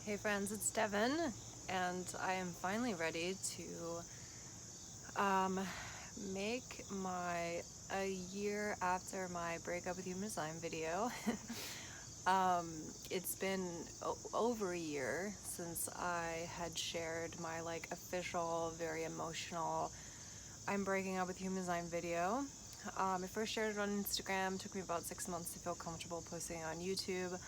Hey friends, it's Devin, and I am finally ready to make my a year after my breakup with Human Design video. It's been over a year since I had shared my official, very emotional I'm breaking up with Human Design video. I first shared it on Instagram. Took me about 6 months to feel comfortable posting it on YouTube.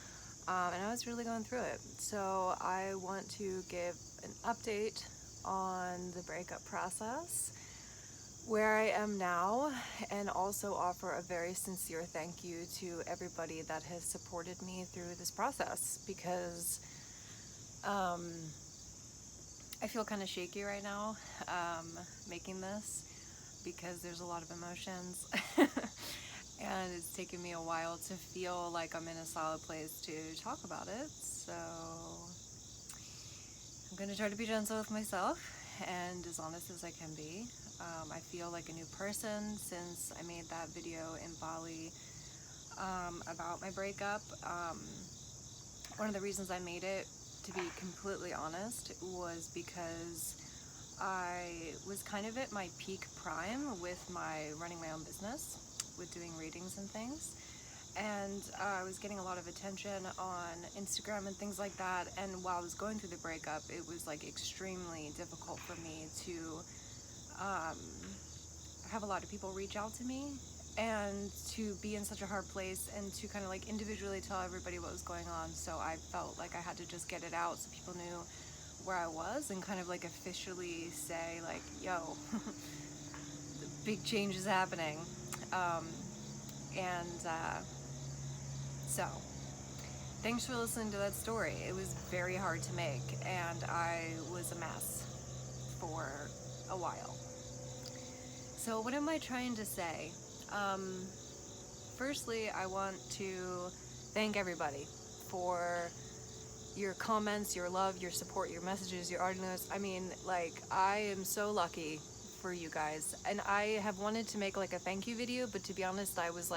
And I was really going through it. So I want to give an update on the breakup process, where I am now, and also offer a very sincere thank you to everybody that has supported me through this process, because I feel kind of shaky right now making this, because there's a lot of emotions and it's taken me a while to feel like I'm in a solid place to talk about it. So I'm gonna try to be gentle with myself and as honest as I can be. I feel like a new person since I made that video in Bali about my breakup. One of the reasons I made it, to be completely honest, was because I was kind of at my peak prime with my running my own business, with doing readings and things. And I was getting a lot of attention on Instagram and things like that. And while I was going through the breakup, it was extremely difficult for me to have a lot of people reach out to me and to be in such a hard place and to kind of individually tell everybody what was going on. So I felt like I had to just get it out so people knew where I was, and kind of officially say yo, the big change is happening. So thanks for listening to that story. It was very hard to make, and I was a mess for a while. So what am I trying to say? Firstly, I want to thank everybody for your comments, your love, your support, your messages, your audios. I mean, I am so lucky for you guys. And I have wanted to make a thank you video, but to be honest, I was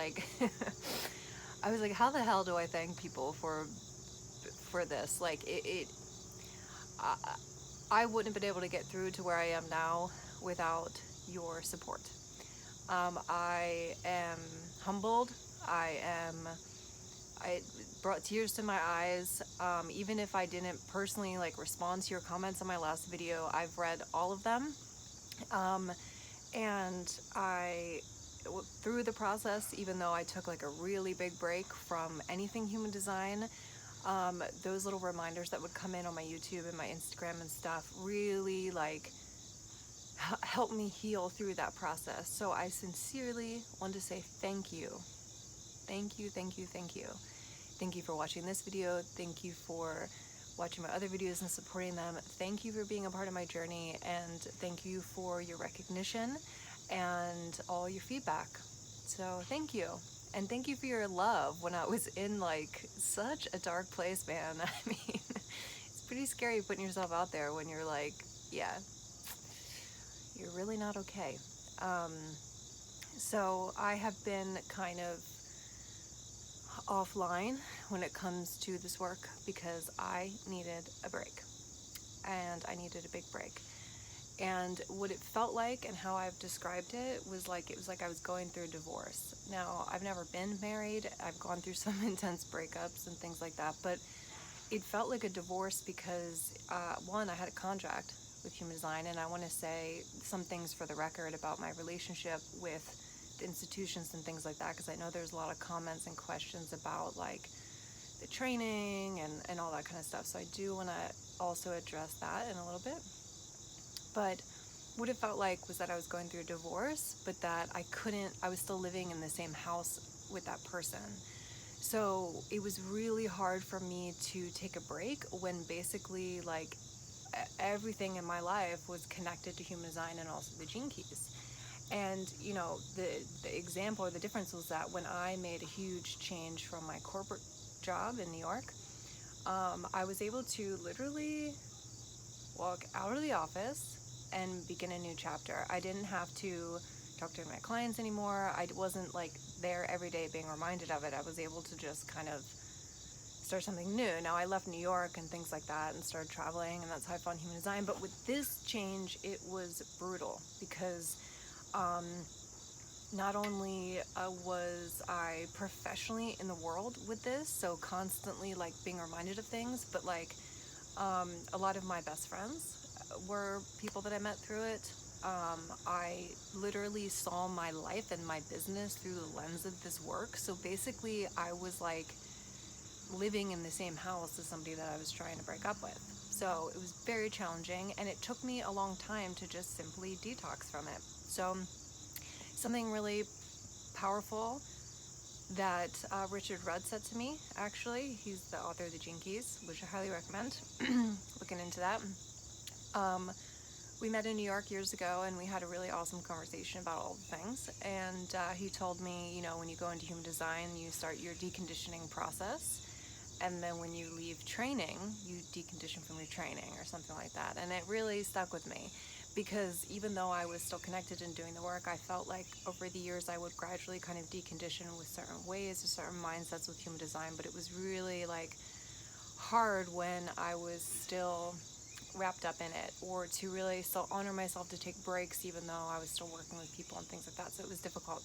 I was like, how the hell do I thank people for this? I wouldn't have been able to get through to where I am now without your support. I am humbled. It brought tears to my eyes. Even if I didn't personally respond to your comments on my last video, I've read all of them. And through the process, even though I took a really big break from anything human design, those little reminders that would come in on my YouTube and my Instagram and stuff really helped me heal through that process. So I sincerely want to say thank you. Thank you, thank you, thank you. Thank you for watching this video. Thank you for watching my other videos and supporting them. Thank you for being a part of my journey, and thank you for your recognition and all your feedback. So thank you. And thank you for your love when I was in such a dark place, man. I mean, it's pretty scary putting yourself out there when you're yeah, you're really not okay. So I have been kind of offline when it comes to this work because I needed a break, and I needed a big break. And what it felt like and how I've described it was I was going through a divorce. Now, I've never been married. I've gone through some intense breakups and things like that, but it felt like a divorce because one, I had a contract with Human Design, and I want to say some things for the record about my relationship with the institutions and things like that, because I know there's a lot of comments and questions about the training and all that kind of stuff. So I do want to also address that in a little bit. But what it felt like was that I was going through a divorce, but that I was still living in the same house with that person. So it was really hard for me to take a break when basically everything in my life was connected to Human Design and also the Gene Keys. And the example or the difference was that when I made a huge change from my corporate job in New York, I was able to literally walk out of the office and begin a new chapter. I didn't have to talk to my clients anymore. I wasn't there every day being reminded of it. I was able to just kind of start something new. Now I left New York and things like that and started traveling, and that's how I found human design. But with this change, it was brutal because not only was I professionally in the world with this, so constantly like being reminded of things, but like a lot of my best friends were people that I met through it. I literally saw my life and my business through the lens of this work. So basically, I was like living in the same house as somebody that I was trying to break up with. So it was very challenging, and it took me a long time to just simply detox from it. So something really powerful that Richard Rudd said to me, actually, he's the author of the Gene Keys, which I highly recommend looking into that. We met in New York years ago, and we had a really awesome conversation about all the things. And he told me, you know, when you go into human design, you start your deconditioning process. And then when you leave training, you decondition from your training or something like that. And it really stuck with me because even though I was still connected and doing the work, I felt like over the years I would gradually kind of decondition with certain ways or certain mindsets with human design. But it was really like hard when I was still wrapped up in it, or to really still honor myself to take breaks even though I was still working with people and things like that. So it was difficult.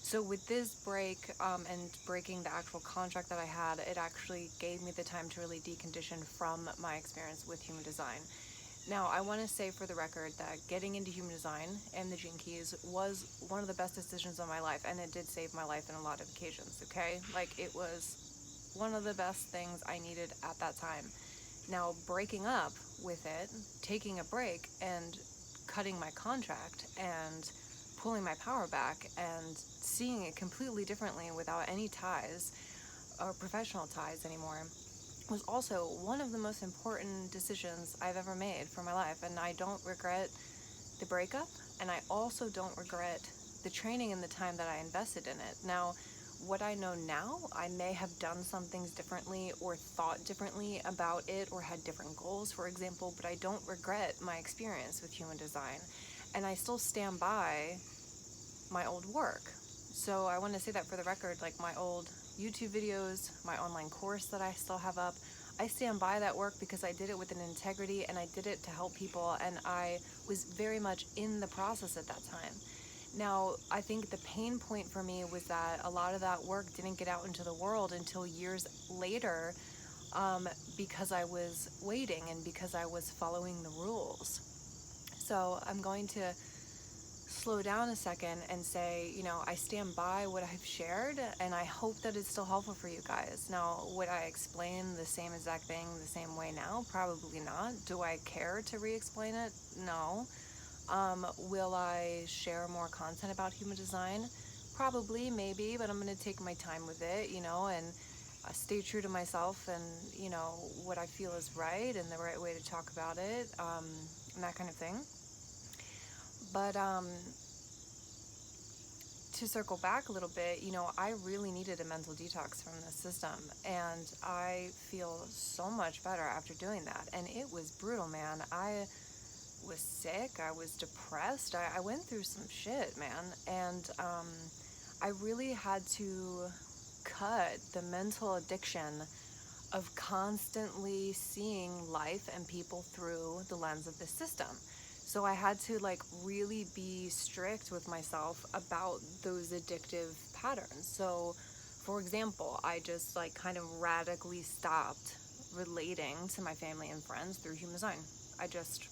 So with this break and breaking the actual contract that I had, it actually gave me the time to really decondition from my experience with human design. Now, I want to say for the record that getting into human design and the Gene Keys was one of the best decisions of my life, and it did save my life in a lot of occasions, okay? Like, it was one of the best things I needed at that time. Now, breaking up with it, taking a break, and cutting my contract, and pulling my power back, and seeing it completely differently without any ties or professional ties anymore was also one of the most important decisions I've ever made for my life. And I don't regret the breakup, and I also don't regret the training and the time that I invested in it. Now, what I know now, I may have done some things differently or thought differently about it or had different goals, for example, but I don't regret my experience with human design. And I still stand by my old work. So I want to say that for the record, like my old YouTube videos, my online course that I still have up, I stand by that work because I did it with an integrity and I did it to help people, and I was very much in the process at that time. Now, I think the pain point for me was that a lot of that work didn't get out into the world until years later because I was waiting and because I was following the rules. So I'm going to slow down a second and say, you know, I stand by what I've shared, and I hope that it's still helpful for you guys. Now, would I explain the same exact thing the same way now? Probably not. Do I care to re-explain it? No. Will I share more content about human design? Probably, maybe, but I'm going to take my time with it, you know, and stay true to myself and, you know, what I feel is right and the right way to talk about it, and that kind of thing. But to circle back a little bit, you know, I really needed a mental detox from the system, and I feel so much better after doing that. And it was brutal, man. I was sick. I was depressed. I went through some shit, man. And I really had to cut the mental addiction of constantly seeing life and people through the lens of the system. So I had to like really be strict with myself about those addictive patterns. So for example, I just like kind of radically stopped relating to my family and friends through human design. I just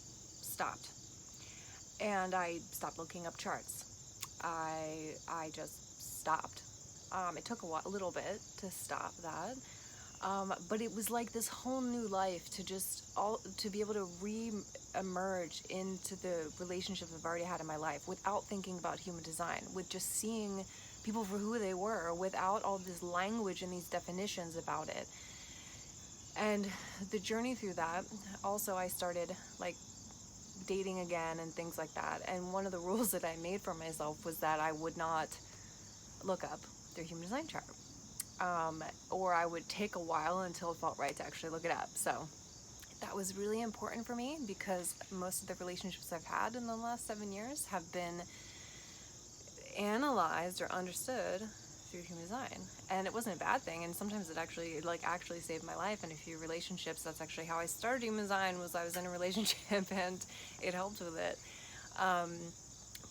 stopped. And I stopped looking up charts. I just stopped. It took a little bit to stop that. But it was like this whole new life to be able to re-emerge into the relationships I've already had in my life without thinking about human design, with just seeing people for who they were, without all this language and these definitions about it. And the journey through that, also I started like dating again and things like that. And one of the rules that I made for myself was that I would not look up their human design chart. Or I would take a while until it felt right to actually look it up. So that was really important for me because most of the relationships I've had in the last 7 years have been analyzed or understood through human design, and it wasn't a bad thing. And sometimes it actually saved my life in a few relationships. That's actually how I started human design. Was I was in a relationship and it helped with it.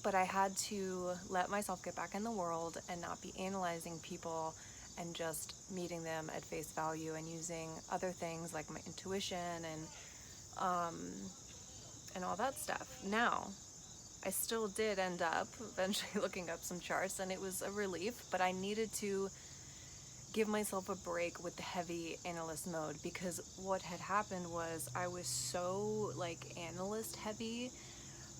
But I had to let myself get back in the world and not be analyzing people and just meeting them at face value and using other things like my intuition and all that stuff. Now, I still did end up eventually looking up some charts, and it was a relief, but I needed to give myself a break with the heavy analyst mode, because what had happened was I was so analyst heavy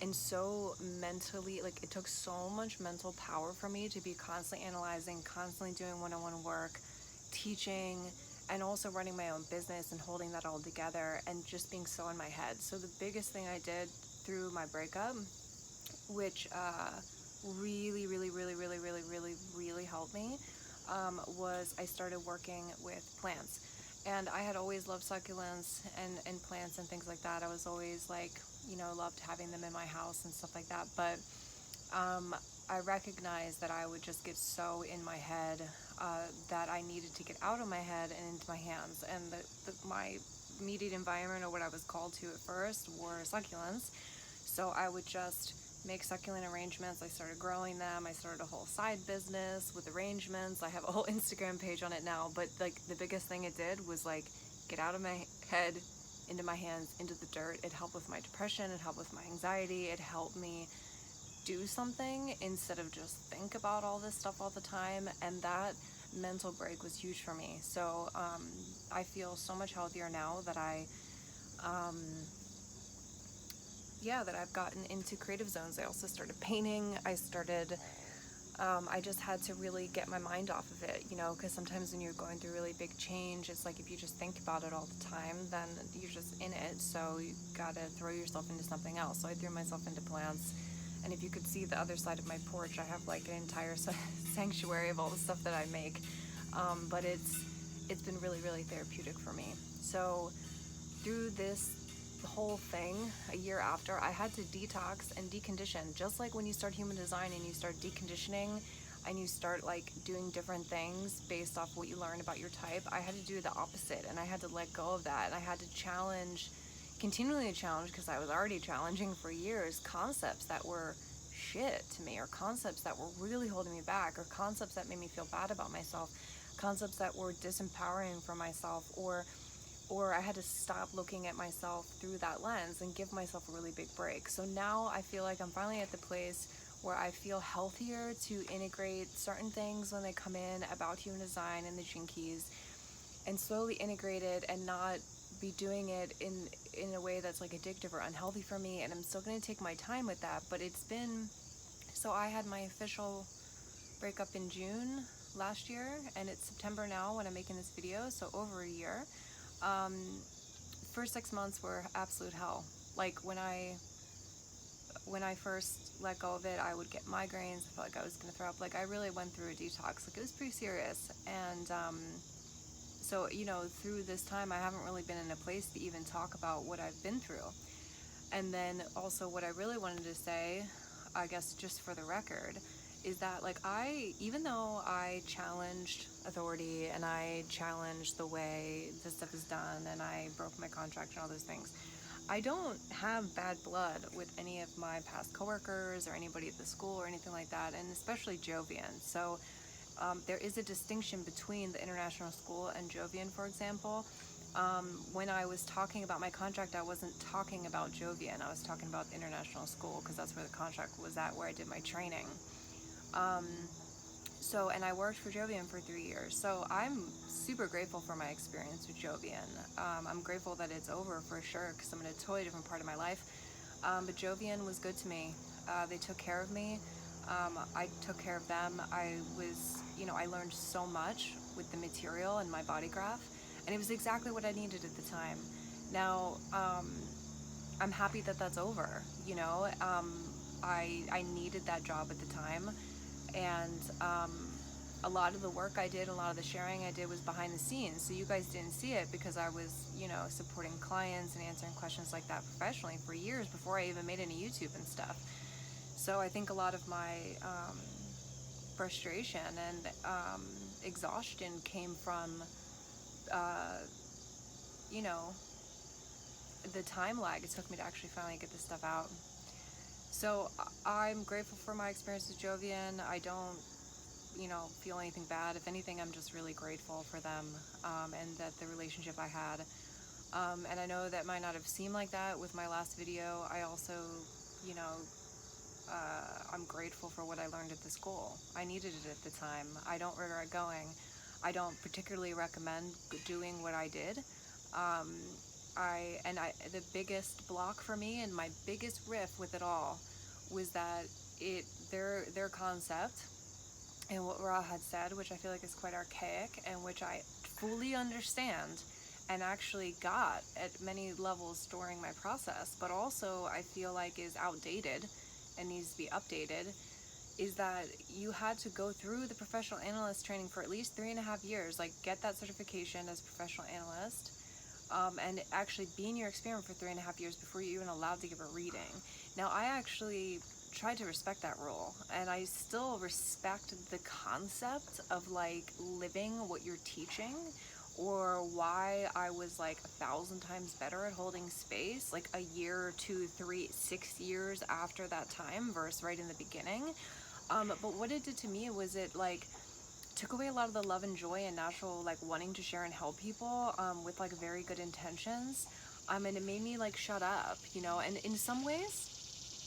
and so mentally, it took so much mental power for me to be constantly analyzing, constantly doing one-on-one work, teaching, and also running my own business and holding that all together and just being so in my head. So the biggest thing I did through my breakup, which really, really, really, really, really, really, really helped me, was I started working with plants. And I had always loved succulents and plants and things like that. I was always loved having them in my house and stuff like that. But I recognized that I would just get so in my head that I needed to get out of my head and into my hands. And my immediate environment, or what I was called to at first, were succulents. So I would just make succulent arrangements. I started growing them. I started a whole side business with arrangements. I have a whole Instagram page on it now. But the biggest thing it did was get out of my head, into my hands, into the dirt. It helped with my depression. It helped with my anxiety. It helped me do something instead of just think about all this stuff all the time. And that mental break was huge for me. So I feel so much healthier now that that I've gotten into creative zones. I also started painting. I just had to really get my mind off of it, because sometimes when you're going through really big change, it's if you just think about it all the time, then you're just in it. So you gotta throw yourself into something else. So I threw myself into plants. And if you could see the other side of my porch, I have an entire sanctuary of all the stuff that I make. But it's been really, really therapeutic for me. So through this whole thing, a year after, I had to detox and decondition. Just like when you start human design and you start deconditioning and you start doing different things based off what you learn about your type, I had to do the opposite, and I had to let go of that. And I had to continually challenge, because I was already challenging for years, concepts that were shit to me, or concepts that were really holding me back, or concepts that made me feel bad about myself, concepts that were disempowering for myself, or I had to stop looking at myself through that lens and give myself a really big break. So now I feel like I'm finally at the place where I feel healthier to integrate certain things when they come in about human design and the Gene Keys, and slowly integrate it and not be doing it in a way that's addictive or unhealthy for me. And I'm still going to take my time with that, but so I had my official breakup in June last year, and it's September now when I'm making this video, so over a year. First 6 months were absolute hell. When I first let go of it, I would get migraines. I felt like I was gonna throw up. I really went through a detox. It was pretty serious. And so through this time, I haven't really been in a place to even talk about what I've been through. And then also what I really wanted to say, I guess just for the record, is that even though I challenged authority and I challenged the way this stuff is done and I broke my contract and all those things, I don't have bad blood with any of my past coworkers or anybody at the school or anything like that, and especially Jovian. So there is a distinction between the international school and Jovian, for example. When I was talking about my contract, I wasn't talking about Jovian. I was talking about the international school, because that's where the contract was at, where I did my training. And I worked for Jovian for 3 years. So I'm super grateful for my experience with Jovian. I'm grateful that it's over for sure, because I'm in a totally different part of my life. But Jovian was good to me. They took care of me. I took care of them. I learned so much with the material and my body graph, and it was exactly what I needed at the time. Now, I'm happy that that's over. I needed that job at the time. And a lot of the work I did, a lot of the sharing I did was behind the scenes. So you guys didn't see it, because I was, supporting clients and answering questions like that professionally for years before I even made any YouTube and stuff. So I think a lot of my frustration and exhaustion came from, uh, you know, the time lag it took me to actually finally get this stuff out. So I'm grateful for my experience with Jovian. I don't, feel anything bad. If anything, I'm just really grateful for them, and that the relationship I had. And I know that might not have seemed like that with my last video. I also, you know, I'm grateful for what I learned at the school. I needed it at the time. I don't regret going. I don't particularly recommend doing what I did. Um, the biggest block for me and my biggest riff with it all was that their concept and what Ra had said, which I feel like is quite archaic and which I fully understand and actually got at many levels during my process, but also I feel like is outdated and needs to be updated, is that you had to go through the professional analyst training for at least 3.5 years, like get that certification as a professional analyst, and actually be in your experiment for 3.5 years before you're even allowed to give a reading. Now, I actually tried to respect that rule, and I still respect the concept of like living what you're teaching, or why I was like 1,000 times better at holding space like a year, 2, 3, 6 years after that time versus right in the beginning. But what it did to me was it like took away a lot of the love and joy and natural like wanting to share and help people, with like very good intentions, and it made me like shut up, and in some ways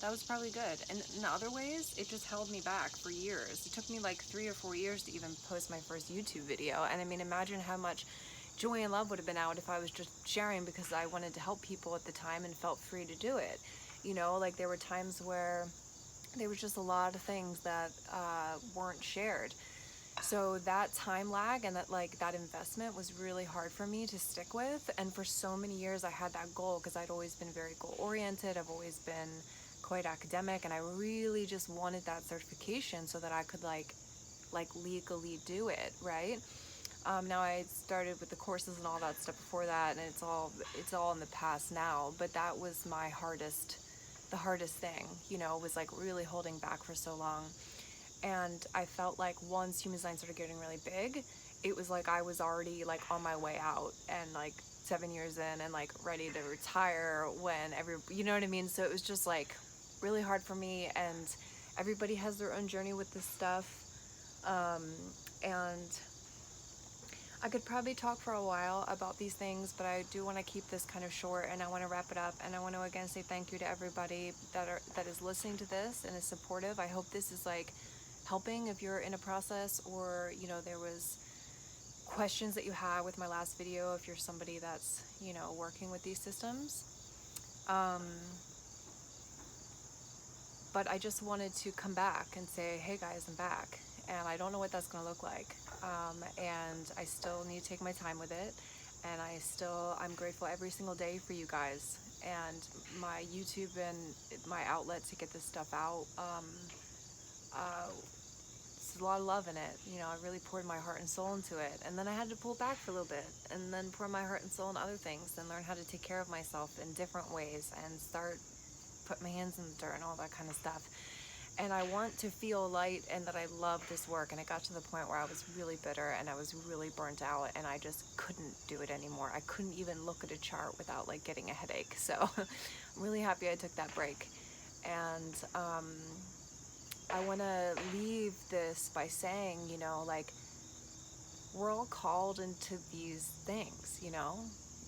that was probably good, and in other ways it just held me back for years. It took me like 3 or 4 years to even post my first YouTube video, and I mean, imagine how much joy and love would have been out if I was just sharing because I wanted to help people at the time and felt free to do it. Like there were times where there was just a lot of things that weren't shared. So that time lag and that investment was really hard for me to stick with. And for so many years I had that goal because I'd always been very goal oriented. I've always been quite academic, and I really just wanted that certification so that I could like legally do it, right? Now I started with the courses and all that stuff before that, and it's all in the past now. But that was the hardest thing, was like really holding back for so long. And I felt like once human design started getting really big, it was like I was already like on my way out and like 7 years in and like ready to retire when you know what I mean? So it was just like really hard for me, and everybody has their own journey with this stuff. And I could probably talk for a while about these things, but I do want to keep this kind of short, and I want to wrap it up. And I want to again say thank you to everybody that is listening to this and is supportive. I hope this is like helping if you're in a process, or there was questions that you had with my last video, if you're somebody that's working with these systems. But I just wanted to come back and say, hey guys, I'm back, and I don't know what that's going to look like. And I still need to take my time with it, and I'm grateful every single day for you guys and my YouTube and my outlet to get this stuff out. There's a lot of love in it. I really poured my heart and soul into it, and then I had to pull back for a little bit and then pour my heart and soul in other things and learn how to take care of myself in different ways and start put my hands in the dirt and all that kind of stuff. And I want to feel light and that I love this work. And it got to the point where I was really bitter and I was really burnt out, and I just couldn't do it anymore. I couldn't even look at a chart without like getting a headache. So I'm really happy I took that break. And I want to leave this by saying, like, we're all called into these things,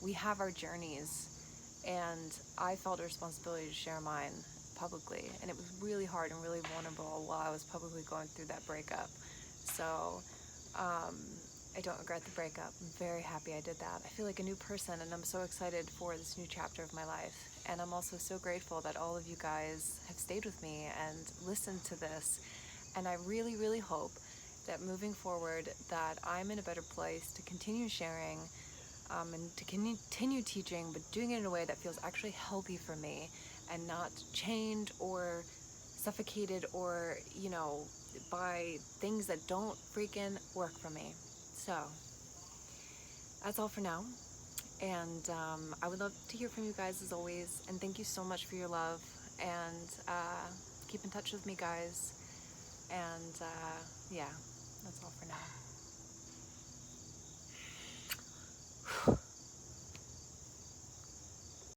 we have our journeys, and I felt a responsibility to share mine publicly, and it was really hard and really vulnerable while I was publicly going through that breakup. So I don't regret the breakup. I'm very happy I did that. I feel like a new person, and I'm so excited for this new chapter of my life. And I'm also so grateful that all of you guys have stayed with me and listened to this. And I really, really hope that moving forward that I'm in a better place to continue sharing, and to continue teaching, but doing it in a way that feels actually healthy for me and not chained or suffocated or, by things that don't freaking work for me. So that's all for now. And I would love to hear from you guys as always. And thank you so much for your love. And keep in touch with me, guys. And yeah, that's all for now.